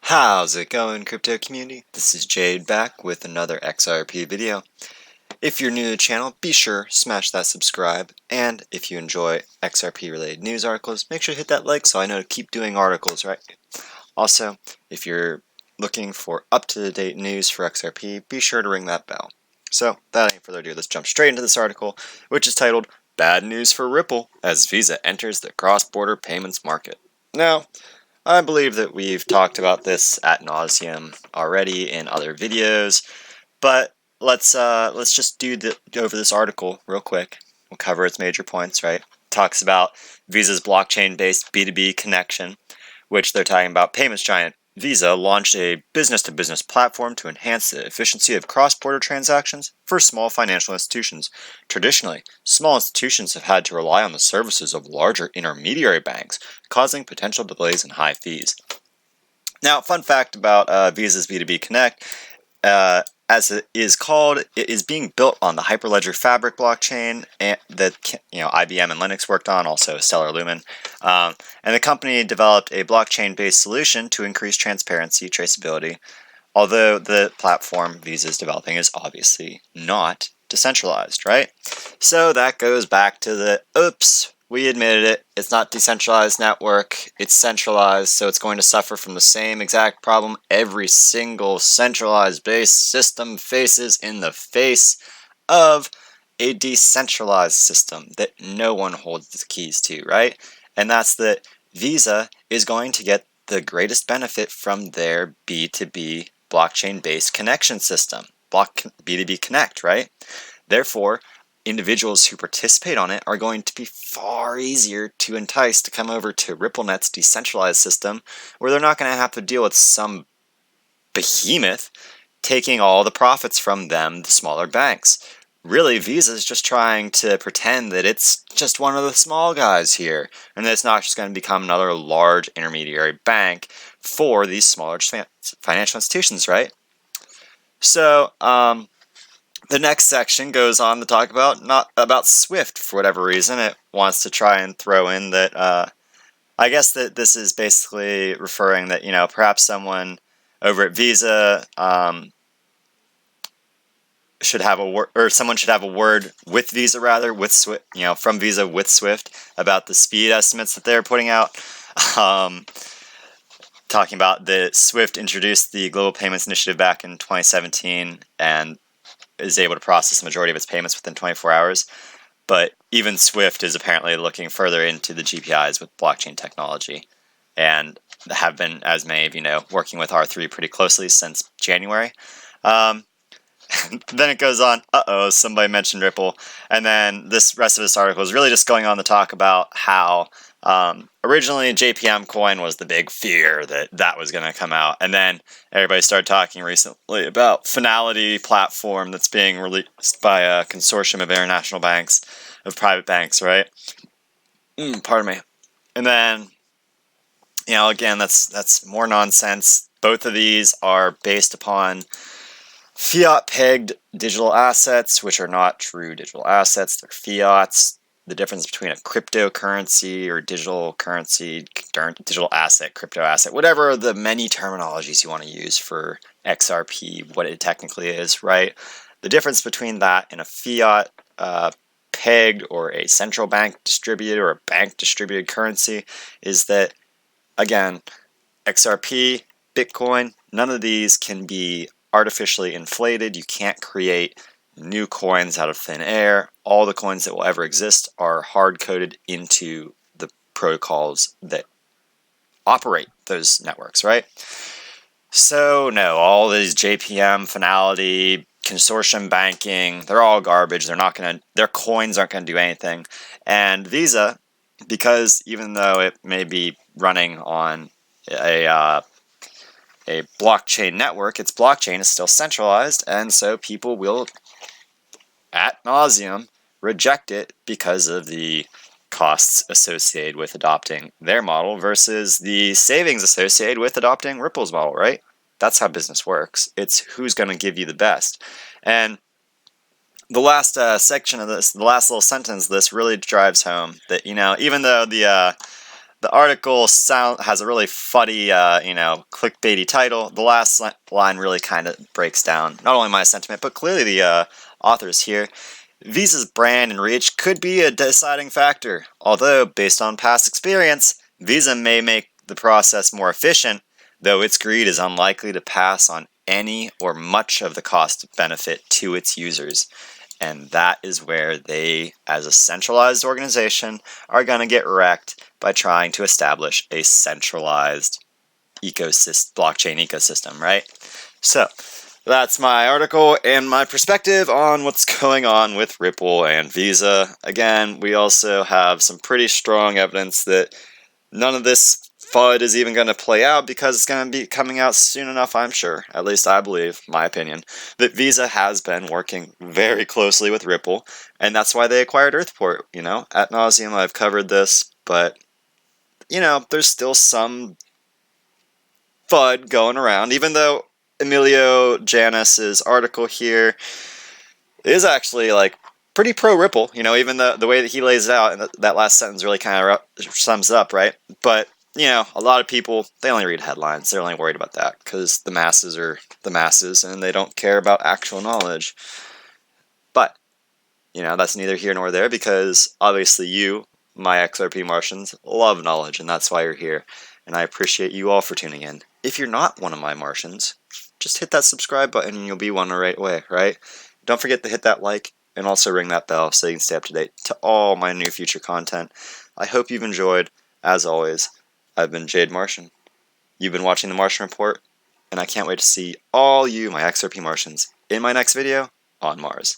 How's it going, crypto community? This is Jade back with another XRP video. If you're new to the channel, be sure smash that subscribe, and if you enjoy XRP related news articles, make sure to hit that like so I know to keep doing articles, right? Also, if you're looking for up-to-the-date news for XRP, be sure to ring that bell. So, without any further ado, let's jump straight into this article, which is titled Bad News for Ripple as Visa Enters the Cross-Border Payments Market. Now, I believe that we've talked about this ad nauseum already in other videos, but let's just go over this article real quick. We'll cover its major points, right? It talks about Visa's blockchain-based B2B connection, which they're talking about. Payments giant Visa launched a business-to-business platform to enhance the efficiency of cross-border transactions for small financial institutions. Traditionally, small institutions have had to rely on the services of larger intermediary banks, causing potential delays and high fees. Now, fun fact about Visa's B2B Connect, as it is called, it is being built on the Hyperledger Fabric blockchain that IBM and Linux worked on, also Stellar Lumen. And the company developed a blockchain-based solution to increase transparency, traceability, although the platform Visa is developing is obviously not decentralized, right? So that goes back to the, oops, we admitted it, it's not decentralized network, it's centralized, so it's going to suffer from the same exact problem every single centralized based system faces in the face of a decentralized system that no one holds the keys to, right? And that's that Visa is going to get the greatest benefit from their B2B blockchain-based connection system, B2B Connect, right? Therefore, individuals who participate on it are going to be far easier to entice to come over to RippleNet's decentralized system, where they're not going to have to deal with some behemoth taking all the profits from them, the smaller banks. Really, Visa is just trying to pretend that it's just one of the small guys here, and that it's not just going to become another large intermediary bank for these smaller financial institutions, right? So, the next section goes on to talk about Swift. For whatever reason, it wants to try and throw in that. I guess that this is basically referring that perhaps someone over at Visa should have a word, or someone should have a word with Visa rather, with Swift, from Visa with Swift about the speed estimates that they're putting out. Talking about that Swift introduced the Global Payments Initiative back in 2017 and is able to process the majority of its payments within 24 hours. But even Swift is apparently looking further into the GPIs with blockchain technology, and have been, as many of you know, working with R3 pretty closely since January. Then it goes on, somebody mentioned Ripple, and then this rest of this article is really just going on to talk about how originally JPM coin was the big fear that was going to come out, and then everybody started talking recently about Finality platform that's being released by a consortium of international banks, of private banks, right? Pardon me. And then, again, that's more nonsense. Both of these are based upon fiat-pegged digital assets, which are not true digital assets. They're fiats. The difference between a cryptocurrency or digital currency, digital asset, crypto asset, whatever the many terminologies you want to use for XRP, what it technically is, right? The difference between that and a fiat pegged or a central bank distributed or a bank distributed currency is that, again, XRP, Bitcoin, none of these can be artificially inflated. You can't create new coins out of thin air. All the coins that will ever exist are hard-coded into the protocols that operate those networks, right? So no, all these JPM, Finality, consortium banking, they're all garbage. Their coins aren't going to do anything. And Visa, because even though it may be running on a blockchain network, its blockchain is still centralized, and so people will ad nauseum reject it because of the costs associated with adopting their model versus the savings associated with adopting Ripple's model, right? That's how business works. It's who's going to give you the best. And the last section of this, the last little sentence of this really drives home that, even though the the article has a really funny, clickbaity title. The last line really kind of breaks down not only my sentiment, but clearly the authors here. Visa's brand and reach could be a deciding factor, although, based on past experience, Visa may make the process more efficient, though its greed is unlikely to pass on any or much of the cost benefit to its users. And that is where they, as a centralized organization, are going to get wrecked by trying to establish a centralized blockchain ecosystem, right? So, that's my article and my perspective on what's going on with Ripple and Visa. Again, we also have some pretty strong evidence that none of this FUD is even going to play out because it's going to be coming out soon enough, I'm sure. At least I believe, my opinion, that Visa has been working very closely with Ripple, and that's why they acquired Earthport. Ad nauseum I've covered this, but, there's still some FUD going around, even though Emilio Janis's article here is actually, pretty pro-Ripple, even the way that he lays it out, and that last sentence really kind of sums it up, right? But a lot of people, they only read headlines. They're only worried about that because the masses are the masses and they don't care about actual knowledge. But, that's neither here nor there because obviously you, my XRP Martians, love knowledge and that's why you're here. And I appreciate you all for tuning in. If you're not one of my Martians, just hit that subscribe button and you'll be one right away, right? Don't forget to hit that like and also ring that bell so you can stay up to date to all my new future content. I hope you've enjoyed. As always, I've been Jade Martian. You've been watching The Martian Report, and I can't wait to see all you, my XRP Martians, in my next video on Mars.